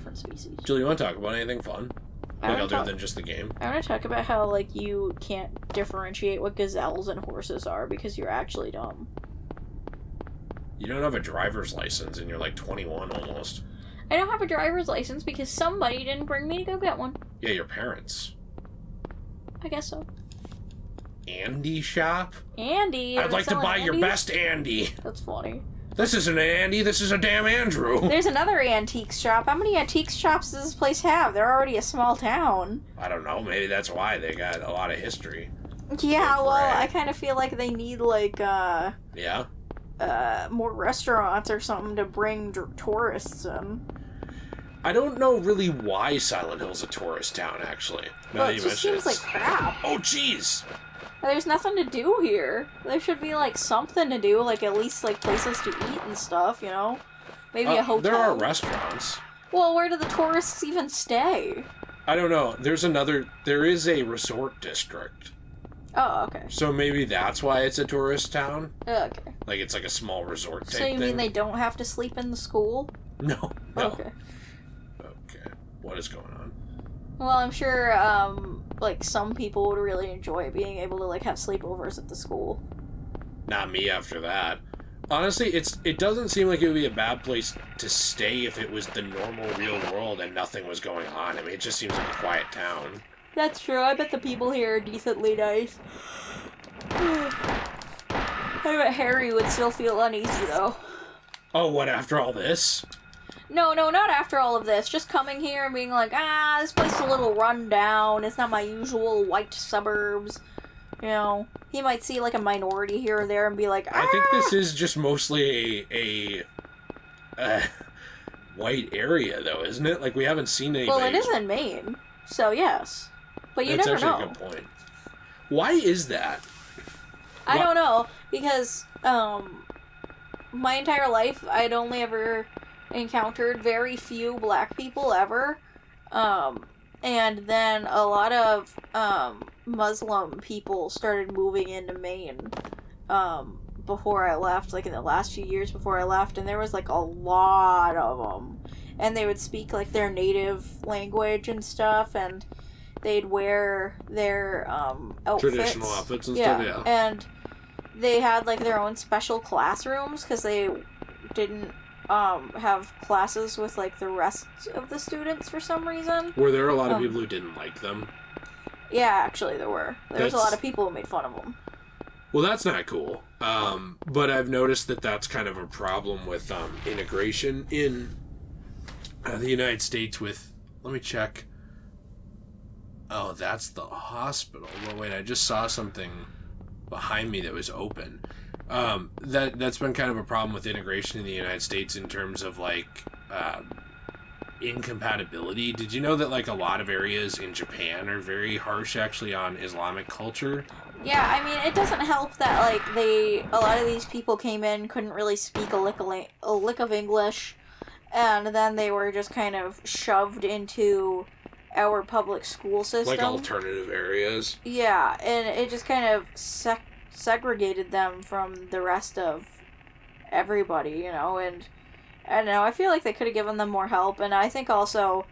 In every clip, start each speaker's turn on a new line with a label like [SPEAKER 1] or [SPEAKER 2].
[SPEAKER 1] different species.
[SPEAKER 2] Jill, you want to talk about anything fun? Other than just the game?
[SPEAKER 1] I want to talk about how, like, you can't differentiate what gazelles and horses are because you're actually dumb.
[SPEAKER 2] You don't have a driver's license and you're like 21 almost.
[SPEAKER 1] I don't have a driver's license because somebody didn't bring me to go get one.
[SPEAKER 2] Yeah, your parents.
[SPEAKER 1] I guess so.
[SPEAKER 2] Andy shop?
[SPEAKER 1] Andy?
[SPEAKER 2] I'd like to buy your best Andy.
[SPEAKER 1] That's funny.
[SPEAKER 2] This isn't an Andy, this is a damn Andrew.
[SPEAKER 1] There's another antique shop. How many antique shops does this place have? They're already a small town.
[SPEAKER 2] I don't know, maybe that's why they got a lot of history.
[SPEAKER 1] Yeah, well, I kind of feel like they need, like,
[SPEAKER 2] Yeah?
[SPEAKER 1] more restaurants or something to bring tourists in.
[SPEAKER 2] I don't know really why Silent Hill's a tourist town, actually.
[SPEAKER 1] Well, it just seems like crap.
[SPEAKER 2] Oh, jeez!
[SPEAKER 1] There's nothing to do here. There should be, like, something to do, like, at least, like, places to eat and stuff, you know? Maybe a hotel.
[SPEAKER 2] There are restaurants.
[SPEAKER 1] Well, where do the tourists even stay?
[SPEAKER 2] I don't know. There is a resort district.
[SPEAKER 1] Oh, okay.
[SPEAKER 2] So maybe that's why it's a tourist town?
[SPEAKER 1] Okay.
[SPEAKER 2] Like, it's like a small resort type
[SPEAKER 1] So you
[SPEAKER 2] thing?
[SPEAKER 1] mean they don't have to sleep in the school?
[SPEAKER 2] No.
[SPEAKER 1] Okay.
[SPEAKER 2] Okay. What is going on?
[SPEAKER 1] Well, I'm sure, like, some people would really enjoy being able to, like, have sleepovers at the school.
[SPEAKER 2] Not me after that. Honestly, it doesn't seem like it would be a bad place to stay if it was the normal real world and nothing was going on. I mean, it just seems like a quiet town.
[SPEAKER 1] That's true. I bet the people here are decently nice. I bet Harry would still feel uneasy, though.
[SPEAKER 2] Oh, what, after all this?
[SPEAKER 1] No, not after all of this. Just coming here and being like, this place is a little run down. It's not my usual white suburbs. You know, he might see, like, a minority here or there and be like,
[SPEAKER 2] I think this is just mostly a white area, though, isn't it? Like, we haven't seen anybody...
[SPEAKER 1] Well, it is in Maine, so yes. But you
[SPEAKER 2] That's
[SPEAKER 1] never know.
[SPEAKER 2] That's actually a good point. Why is that?
[SPEAKER 1] I don't know, because, my entire life, I'd only ever encountered very few black people ever, and then a lot of, Muslim people started moving into Maine, before I left, like, in the last few years before I left, and there was, like, a lot of them, and they would speak, like, their native language and stuff, and they'd wear their, outfits.
[SPEAKER 2] Traditional outfits and stuff, yeah.
[SPEAKER 1] And they had, like, their own special classrooms, because they didn't, have classes with, like, the rest of the students for some reason.
[SPEAKER 2] Were there a lot of people who didn't like them?
[SPEAKER 1] Yeah, actually there were. There was a lot of people who made fun of them.
[SPEAKER 2] Well, that's not cool. But I've noticed that that's kind of a problem with integration in the United States with... Let me check. Oh, that's the hospital. Well, wait, I just saw something behind me that was open. That's been kind of a problem with integration in the United States in terms of, like, incompatibility. Did you know that, like, a lot of areas in Japan are very harsh, actually, on Islamic culture?
[SPEAKER 1] Yeah, I mean, it doesn't help that, like, a lot of these people came in, couldn't really speak a lick of English, and then they were just kind of shoved into our public school system.
[SPEAKER 2] Like alternative areas?
[SPEAKER 1] Yeah, and it just kind of segregated them from the rest of everybody, you know, and I don't know, I feel like they could have given them more help, and I think also,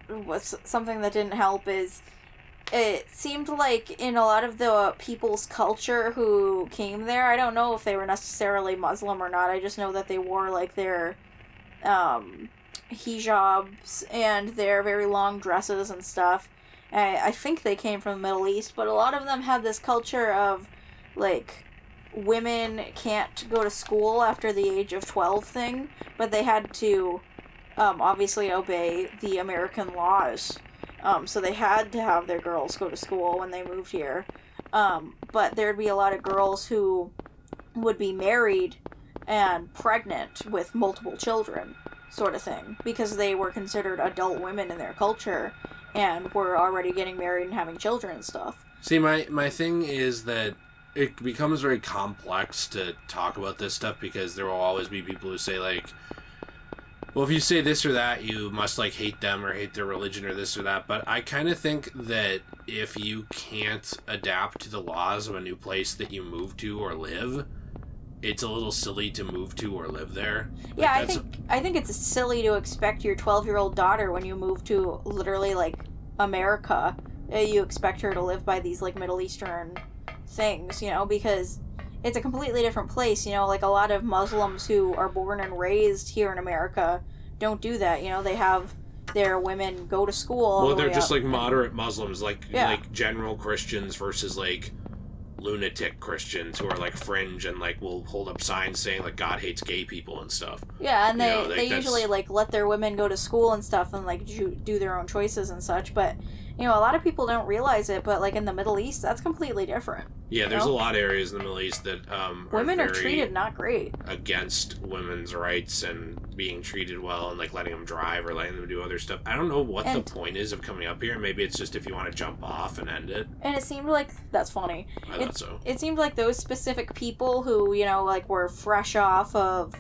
[SPEAKER 1] what's something that didn't help is, it seemed like in a lot of the people's culture who came there, I don't know if they were necessarily Muslim or not, I just know that they wore, like, their, hijabs and their very long dresses and stuff. I think they came from the Middle East, but a lot of them had this culture of, like, women can't go to school after the age of 12 thing, but they had to, obviously obey the American laws. So they had to have their girls go to school when they moved here. But there'd be a lot of girls who would be married and pregnant with multiple children, sort of thing, because they were considered adult women in their culture and were already getting married and having children and stuff.
[SPEAKER 2] See, my thing is that it becomes very complex to talk about this stuff because there will always be people who say, like, well, if you say this or that, you must, like, hate them or hate their religion or this or that. But I kind of think that if you can't adapt to the laws of a new place that you move to or live, it's a little silly to move to or live there.
[SPEAKER 1] Yeah, I think it's silly to expect your 12-year-old daughter when you move to literally like America, you expect her to live by these like Middle Eastern things, you know, because it's a completely different place, you know, like a lot of Muslims who are born and raised here in America don't do that, you know, they have their women go to school.
[SPEAKER 2] Well, they're just like moderate Muslims, like general Christians versus like lunatic Christians who are like fringe and like will hold up signs saying like God hates gay people and stuff.
[SPEAKER 1] Yeah, and they usually like let their women go to school and stuff and like do their own choices and such, but you know, a lot of people don't realize it, but like in the Middle East, that's completely different.
[SPEAKER 2] Yeah, there's a lot of areas in the Middle East that
[SPEAKER 1] women are treated not great.
[SPEAKER 2] Against women's rights and being treated well and like letting them drive or letting them do other stuff. I don't know what the point is of coming up here. Maybe it's just if you want to jump off and end it.
[SPEAKER 1] And it seemed like that's funny.
[SPEAKER 2] I thought so.
[SPEAKER 1] It seemed like those specific people who, you know, like were fresh off of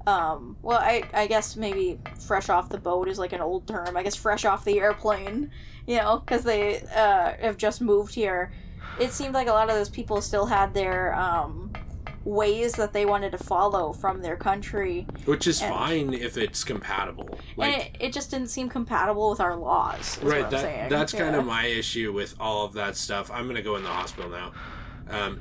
[SPEAKER 1] well, I guess maybe fresh off the boat is like an old term. I guess fresh off the airplane, you know, because they have just moved here. It seemed like a lot of those people still had their ways that they wanted to follow from their country.
[SPEAKER 2] Which is fine if it's compatible. Like,
[SPEAKER 1] and it just didn't seem compatible with our laws,
[SPEAKER 2] right, that's kind of my issue with all of that stuff. I'm going to go in the hospital now.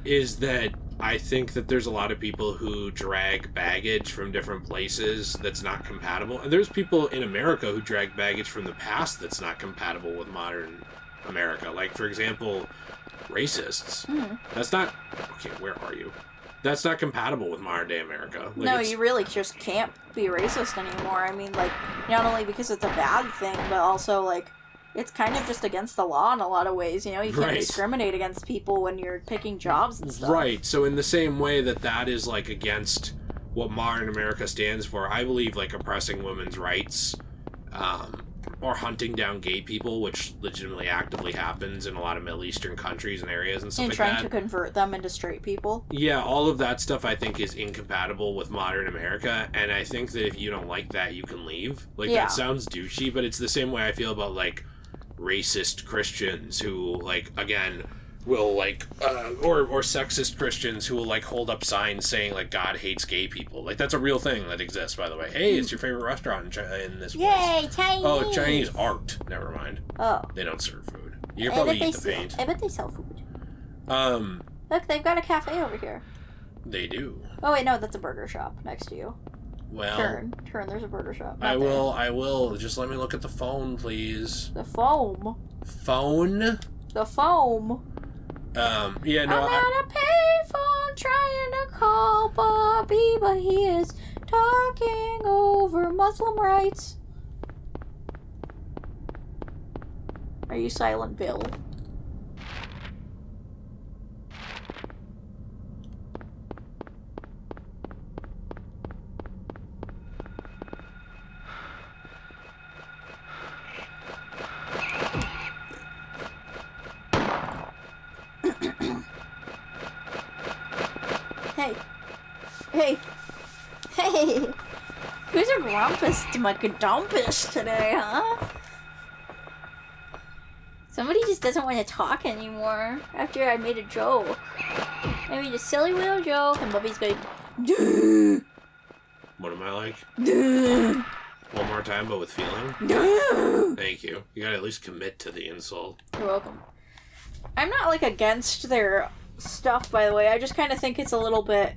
[SPEAKER 2] Is that I think that there's a lot of people who drag baggage from different places that's not compatible. And there's people in America who drag baggage from the past that's not compatible with modern America. Like, for example, racists. Mm-hmm. That's not... Okay, where are you? That's not compatible with modern day America. Like,
[SPEAKER 1] no, you really just can't be racist anymore. I mean, like, not only because it's a bad thing, but also, like, it's kind of just against the law in a lot of ways, you know? You can't discriminate against people when you're picking jobs and stuff.
[SPEAKER 2] Right, so in the same way that is, like, against what modern America stands for, I believe, like, oppressing women's rights, or hunting down gay people, which legitimately actively happens in a lot of Middle Eastern countries and areas and stuff like that.
[SPEAKER 1] And trying to convert them into straight people.
[SPEAKER 2] Yeah, all of that stuff I think is incompatible with modern America, and I think that if you don't like that, you can leave. Like, that sounds douchey, but it's the same way I feel about, like, racist Christians who, like, again, will, like, or sexist Christians who will, like, hold up signs saying, like, God hates gay people. Like, that's a real thing that exists, by the way. Hey, it's your favorite restaurant in this place.
[SPEAKER 1] Yay, Chinese!
[SPEAKER 2] Oh, Chinese art. Never mind.
[SPEAKER 1] Oh.
[SPEAKER 2] They don't serve food. You can probably eat the paint.
[SPEAKER 1] I bet they sell food. Look, they've got a cafe over here.
[SPEAKER 2] They do.
[SPEAKER 1] Oh, wait, no, that's a burger shop next to you.
[SPEAKER 2] Well,
[SPEAKER 1] turn. There's a burger shop.
[SPEAKER 2] I will. Just let me look at the phone, please.
[SPEAKER 1] The foam.
[SPEAKER 2] Phone?
[SPEAKER 1] The foam.
[SPEAKER 2] Yeah, no.
[SPEAKER 1] I'm on a payphone trying to call Bobby, but he is talking over Muslim rights. Are you Silent Bill? Hey! Who's a grumpus to my gadumpus today, huh? Somebody just doesn't want to talk anymore after I made a joke. I made a silly little joke, and Bubby's going, duh!
[SPEAKER 2] What am I like?
[SPEAKER 1] Duh!
[SPEAKER 2] One more time, but with feeling?
[SPEAKER 1] Duh!
[SPEAKER 2] Thank you. You gotta at least commit to the insult.
[SPEAKER 1] You're welcome. I'm not, like, against their stuff, by the way. I just kind of think it's a little bit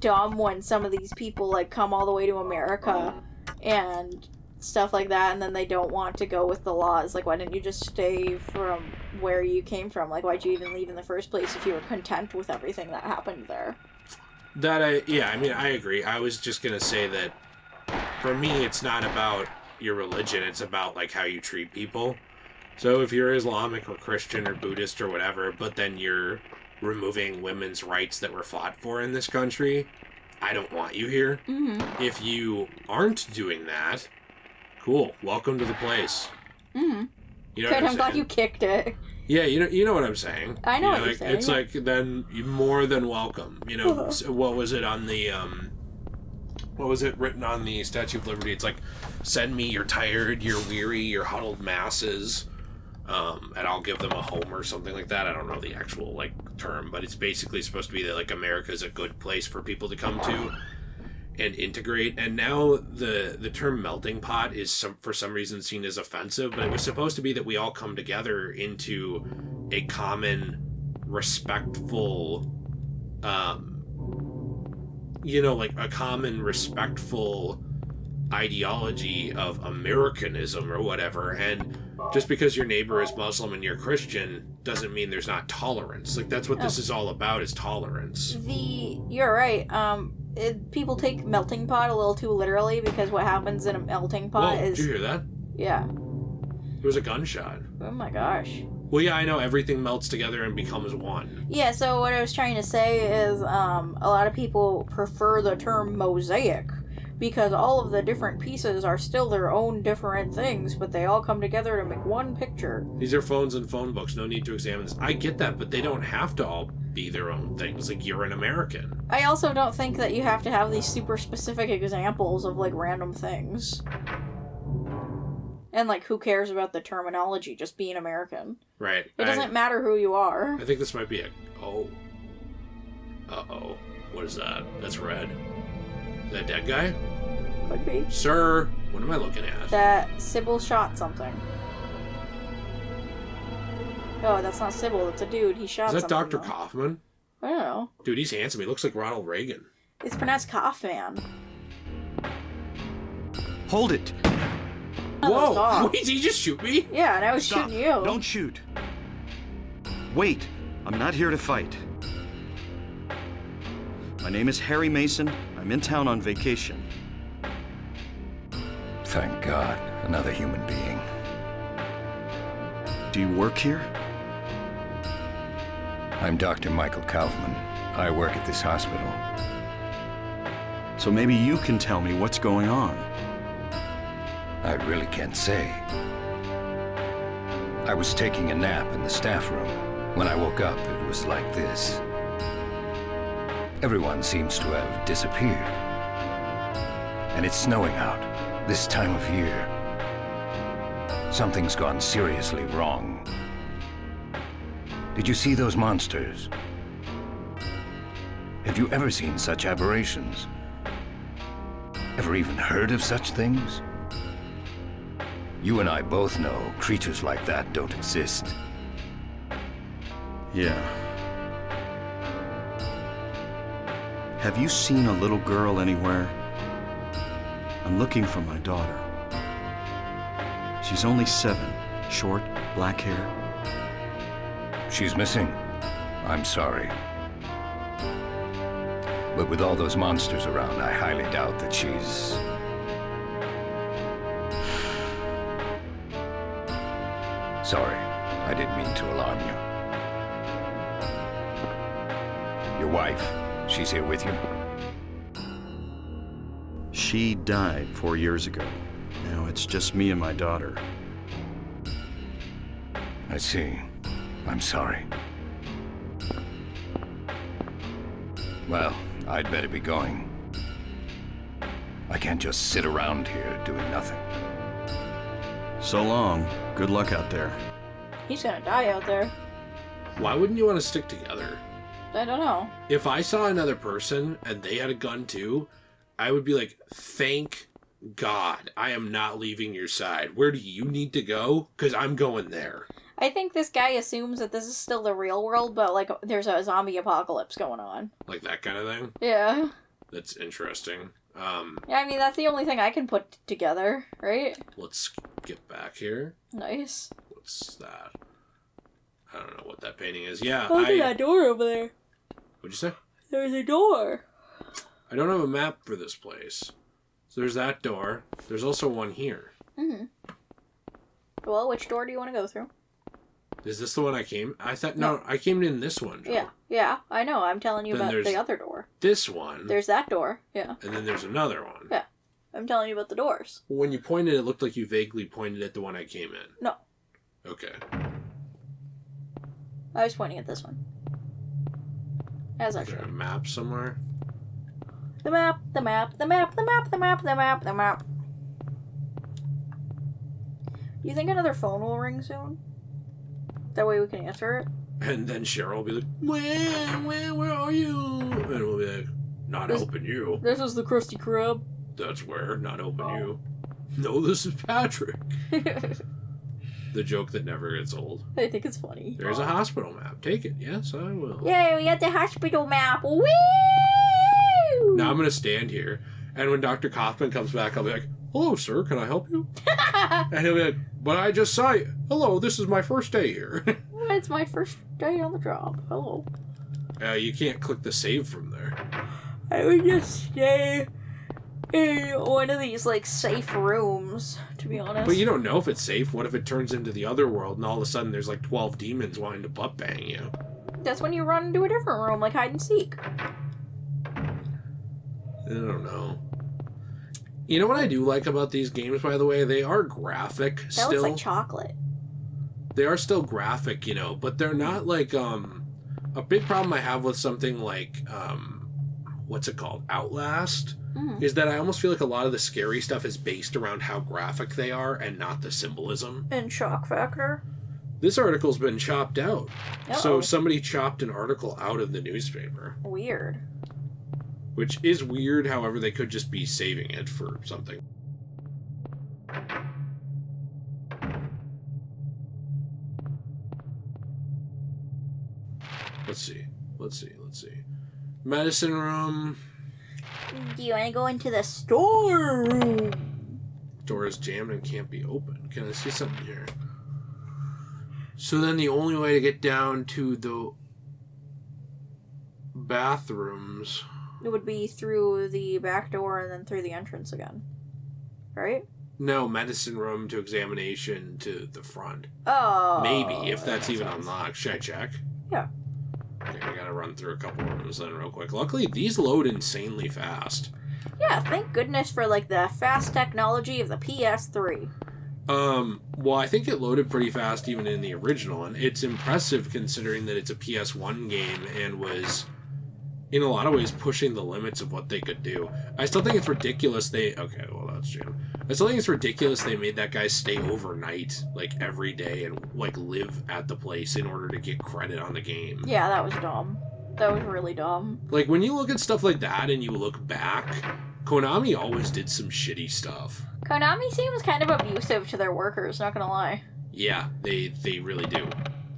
[SPEAKER 1] dumb when some of these people, like, come all the way to America and stuff like that, and then they don't want to go with the laws. Like, why didn't you just stay from where you came from? Like, why'd you even leave in the first place if you were content with everything that happened there?
[SPEAKER 2] I agree. I was just gonna say that for me, it's not about your religion, it's about, like, how you treat people. So if you're Islamic or Christian or Buddhist or whatever, but then you're removing women's rights that were fought for in this country, I don't want you here. Mm-hmm. If you aren't doing that, cool. Welcome to the place.
[SPEAKER 1] Mm-hmm.
[SPEAKER 2] You know
[SPEAKER 1] Good, I'm glad you kicked it.
[SPEAKER 2] Yeah, you know what I'm saying.
[SPEAKER 1] I know what
[SPEAKER 2] like,
[SPEAKER 1] you're saying.
[SPEAKER 2] It's like, then you're more than welcome. You know, what was it on the, what was it written on the Statue of Liberty? It's like, send me your tired, your weary, your huddled masses, and I'll give them a home or something like that. I don't know the actual, like, term, but it's basically supposed to be that, like, America's a good place for people to come to and integrate. And now the term melting pot is for some reason seen as offensive, but it was supposed to be that we all come together into a common, respectful, like a common, respectful ideology of Americanism or whatever. And just because your neighbor is Muslim and you're Christian doesn't mean there's not tolerance. Like, that's what this is all about, is tolerance.
[SPEAKER 1] You're right. People take melting pot a little too literally, because what happens in a melting pot is...
[SPEAKER 2] Did you hear that?
[SPEAKER 1] Yeah.
[SPEAKER 2] There was a gunshot.
[SPEAKER 1] Oh my gosh.
[SPEAKER 2] Well, yeah, I know. Everything melts together and becomes one.
[SPEAKER 1] Yeah, so what I was trying to say is a lot of people prefer the term mosaic, because all of the different pieces are still their own different things, but they all come together to make one picture.
[SPEAKER 2] These are phones and phone books. No need to examine this. I get that, but they don't have to all be their own things. Like, you're an American.
[SPEAKER 1] I also don't think that you have to have these super specific examples of, like, random things. And, like, who cares about the terminology? Just be an American.
[SPEAKER 2] Right.
[SPEAKER 1] It doesn't matter who you are.
[SPEAKER 2] I think this might be a... Oh. Uh-oh. What is that? That's red. Is that a dead guy?
[SPEAKER 1] Could be.
[SPEAKER 2] Sir, what am I looking at?
[SPEAKER 1] That Sybil shot something. Oh, that's not Sybil. That's a dude. He shot something.
[SPEAKER 2] Is that Dr. Kaufman?
[SPEAKER 1] I don't know.
[SPEAKER 2] Dude, he's handsome. He looks like Ronald Reagan.
[SPEAKER 1] It's pronounced Kaufman.
[SPEAKER 3] Hold it!
[SPEAKER 2] Whoa! Wait, did he just shoot me?
[SPEAKER 1] Yeah, and I was
[SPEAKER 3] Stop.
[SPEAKER 1] shooting you.
[SPEAKER 3] Don't shoot. Wait, I'm not here to fight. My name is Harry Mason. I'm in town on vacation.
[SPEAKER 4] Thank God, another human being.
[SPEAKER 3] Do you work here?
[SPEAKER 4] I'm Dr. Michael Kaufman. I work at this hospital.
[SPEAKER 3] So maybe you can tell me what's going on.
[SPEAKER 4] I really can't say. I was taking a nap in the staff room. When I woke up, it was like this. Everyone seems to have disappeared. And it's snowing out, this time of year. Something's gone seriously wrong. Did you see those monsters? Have you ever seen such aberrations? Ever even heard of such things? You and I both know creatures like that don't exist.
[SPEAKER 3] Yeah. Have you seen a little girl anywhere? I'm looking for my daughter. She's only 7, short, black hair.
[SPEAKER 4] She's missing. I'm sorry. But with all those monsters around, I highly doubt that she's... Sorry, I didn't mean to alarm you. Your wife, she's here with you?
[SPEAKER 3] She died 4 years ago. Now it's just me and my daughter.
[SPEAKER 4] I see. I'm sorry. Well, I'd better be going. I can't just sit around here doing nothing.
[SPEAKER 3] So long. Good luck out there.
[SPEAKER 1] He's gonna die out there.
[SPEAKER 2] Why wouldn't you want to stick together?
[SPEAKER 1] I don't know.
[SPEAKER 2] If I saw another person and they had a gun too, I would be like, thank God I am not leaving your side. Where do you need to go? Because I'm going there.
[SPEAKER 1] I think this guy assumes that this is still the real world, but, like, there's a zombie apocalypse going on.
[SPEAKER 2] Like that kind of thing?
[SPEAKER 1] Yeah.
[SPEAKER 2] That's interesting.
[SPEAKER 1] Yeah, I mean, that's the only thing I can put together, right?
[SPEAKER 2] Let's get back here.
[SPEAKER 1] Nice.
[SPEAKER 2] What's that? I don't know what that painting is. Yeah,
[SPEAKER 1] Look at that door over there.
[SPEAKER 2] What'd you say?
[SPEAKER 1] There's a door.
[SPEAKER 2] I don't have a map for this place. So there's that door. There's also one here.
[SPEAKER 1] Mm-hmm. Well, which door do you want to go through?
[SPEAKER 2] Is this the one I came? No, I came in this one, Joe.
[SPEAKER 1] Yeah, I know. I'm telling you
[SPEAKER 2] Then
[SPEAKER 1] about
[SPEAKER 2] there's
[SPEAKER 1] the other door.
[SPEAKER 2] This one.
[SPEAKER 1] There's that door, yeah.
[SPEAKER 2] And then there's another one.
[SPEAKER 1] Yeah. I'm telling you about the doors.
[SPEAKER 2] When you pointed, it looked like you vaguely pointed at the one I came in.
[SPEAKER 1] No.
[SPEAKER 2] Okay.
[SPEAKER 1] I was pointing at this one. As I
[SPEAKER 2] Is there a
[SPEAKER 1] should.
[SPEAKER 2] map somewhere?
[SPEAKER 1] The map, the map, the map, the map, the map, the map, the map. You think another phone will ring soon? That way we can answer it?
[SPEAKER 2] And then Cheryl will be like, where are you? And we'll be like, not helping you.
[SPEAKER 1] This is the Krusty Krab.
[SPEAKER 2] That's where, not helping you. No, this is Patrick. The joke that never gets old.
[SPEAKER 1] I think it's funny.
[SPEAKER 2] There's a hospital map. Take it. Yes, I will.
[SPEAKER 1] Yay, we got the hospital map. Woo!
[SPEAKER 2] Now I'm going to stand here, and when Dr. Kaufman comes back, I'll be like, hello, sir, can I help you? And he'll be like, but I just saw you. Hello, this is my first day here.
[SPEAKER 1] It's my first day on the job. Hello.
[SPEAKER 2] You can't click the save from there.
[SPEAKER 1] I would just stay in one of these, like, safe rooms, to be honest.
[SPEAKER 2] But you don't know if it's safe. What if it turns into the other world, and all of a sudden there's like 12 demons wanting to butt bang you?
[SPEAKER 1] That's when you run into a different room, like hide and seek.
[SPEAKER 2] I don't know. You know what I do like about these games, by the way? They are graphic
[SPEAKER 1] That
[SPEAKER 2] still.
[SPEAKER 1] looks like chocolate.
[SPEAKER 2] They are still graphic, but they're not like, a big problem I have with something like, what's it called? Outlast, is that I almost feel like a lot of the scary stuff is based around how graphic they are and not the symbolism.
[SPEAKER 1] And shock factor.
[SPEAKER 2] This article's been chopped out.
[SPEAKER 1] Uh-oh.
[SPEAKER 2] So somebody chopped an article out of the newspaper.
[SPEAKER 1] Weird.
[SPEAKER 2] Which is weird, however, they could just be saving it for something. Let's see. Medicine room.
[SPEAKER 1] Do you want to go into the storeroom?
[SPEAKER 2] Door is jammed and can't be opened. Can I see something here? So then the only way to get down to the bathrooms...
[SPEAKER 1] It would be through the back door and then through the entrance again. Right?
[SPEAKER 2] No, medicine room to examination to the front.
[SPEAKER 1] Oh.
[SPEAKER 2] Maybe, if that's even unlocked. Should I check?
[SPEAKER 1] Yeah.
[SPEAKER 2] Okay, I gotta run through a couple rooms then real quick. Luckily, these load insanely fast.
[SPEAKER 1] Yeah, thank goodness for, like, the fast technology of the PS3.
[SPEAKER 2] Well, I think it loaded pretty fast even in the original, and it's impressive considering that it's a PS1 game and was, in a lot of ways, pushing the limits of what they could do. I still think it's ridiculous okay, well, that's Jim. I still think it's ridiculous they made that guy stay overnight, like, every day and, like, live at the place in order to get credit on the game.
[SPEAKER 1] Yeah, that was dumb. That was really dumb.
[SPEAKER 2] Like, when you look at stuff like that and you look back, Konami always did some shitty stuff.
[SPEAKER 1] Konami seems kind of abusive to their workers, not gonna lie.
[SPEAKER 2] Yeah, they really do.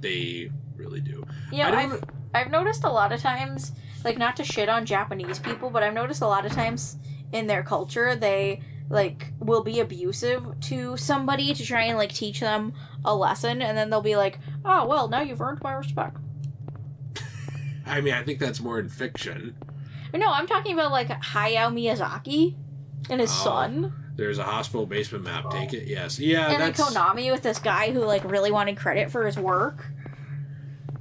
[SPEAKER 2] They really do.
[SPEAKER 1] Yeah, I've noticed a lot of times, like, not to shit on Japanese people, but I've noticed a lot of times in their culture, they, like, will be abusive to somebody to try and, like, teach them a lesson, and then they'll be like, oh, well, now you've earned my respect.
[SPEAKER 2] I mean, I think that's more in fiction.
[SPEAKER 1] No, I'm talking about, like, Hayao Miyazaki and his son.
[SPEAKER 2] There's a hospital basement map. Take it? Yes. Yeah,
[SPEAKER 1] and
[SPEAKER 2] that's...
[SPEAKER 1] then Konami with this guy who, like, really wanted credit for his work.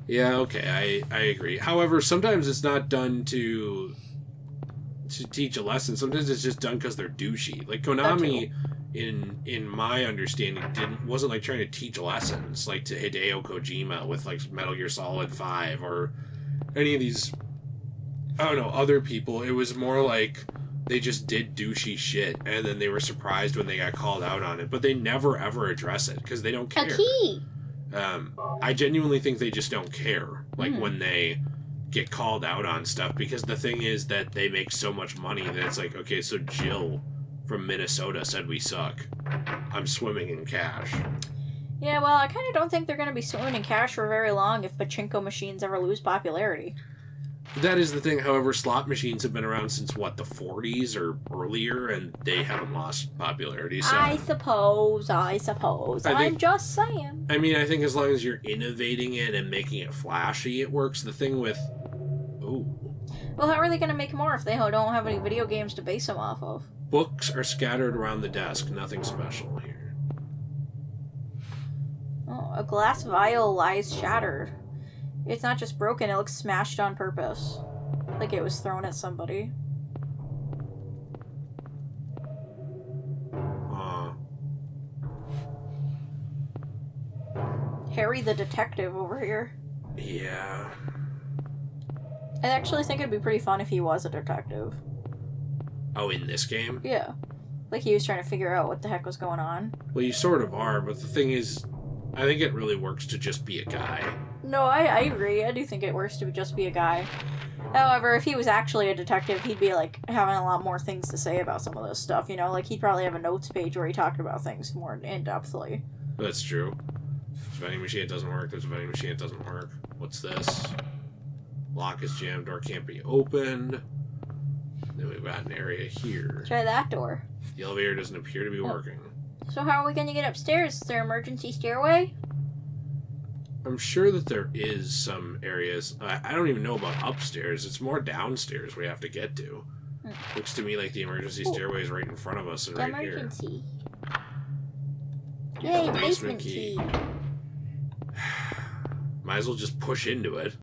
[SPEAKER 2] Yeah, okay, I agree. However, sometimes it's not done to teach a lesson. Sometimes it's just done because they're douchey. Like, Konami, in my understanding, wasn't, like, trying to teach lessons, like, to Hideo Kojima with, like, Metal Gear Solid 5 or any of these, I don't know, other people. It was more like they just did douchey shit, and then they were surprised when they got called out on it. But they never, ever address it, because they don't care.
[SPEAKER 1] A key!
[SPEAKER 2] I genuinely think they just don't care, like, when they get called out on stuff, because the thing is that they make so much money that it's like, okay, so Jill from Minnesota said we suck. I'm swimming in cash.
[SPEAKER 1] Yeah, well, I kind of don't think they're going to be swimming in cash for very long if pachinko machines ever lose popularity.
[SPEAKER 2] That is the thing. However, slot machines have been around since, what, the 40s or earlier, and they haven't lost popularity, so...
[SPEAKER 1] I suppose. I'm just saying.
[SPEAKER 2] I mean, I think as long as you're innovating it and making it flashy, it works. The thing with... Ooh.
[SPEAKER 1] Well, how are they going to make more if they don't have any video games to base them off of?
[SPEAKER 2] Books are scattered around the desk. Nothing special here.
[SPEAKER 1] Oh, a glass vial lies shattered. It's not just broken, it looks smashed on purpose. Like it was thrown at somebody. Harry the detective over here.
[SPEAKER 2] Yeah.
[SPEAKER 1] I actually think it'd be pretty fun if he was a detective.
[SPEAKER 2] Oh, in this game?
[SPEAKER 1] Yeah. Like he was trying to figure out what the heck was going on.
[SPEAKER 2] Well, you sort of are, but the thing is, I think it really works to just be a guy.
[SPEAKER 1] No, I agree. I do think it works to just be a guy. However, if he was actually a detective, he'd be, like, having a lot more things to say about some of this stuff, you know? Like, he'd probably have a notes page where he talked about things more in-depthly.
[SPEAKER 2] That's true. If the vending machine doesn't work, there's a vending machine that doesn't work. What's this? Lock is jammed, door can't be opened. Then we've got an area here.
[SPEAKER 1] Try that door.
[SPEAKER 2] The elevator doesn't appear to be working.
[SPEAKER 1] So how are we gonna get upstairs? Is there an emergency stairway?
[SPEAKER 2] I'm sure that there is some areas. I don't even know about upstairs. It's more downstairs we have to get to. Looks to me like the emergency stairway is right in front of us and right
[SPEAKER 1] Emergency.
[SPEAKER 2] here.
[SPEAKER 1] Yay, basement key.
[SPEAKER 2] Might as well just push into it.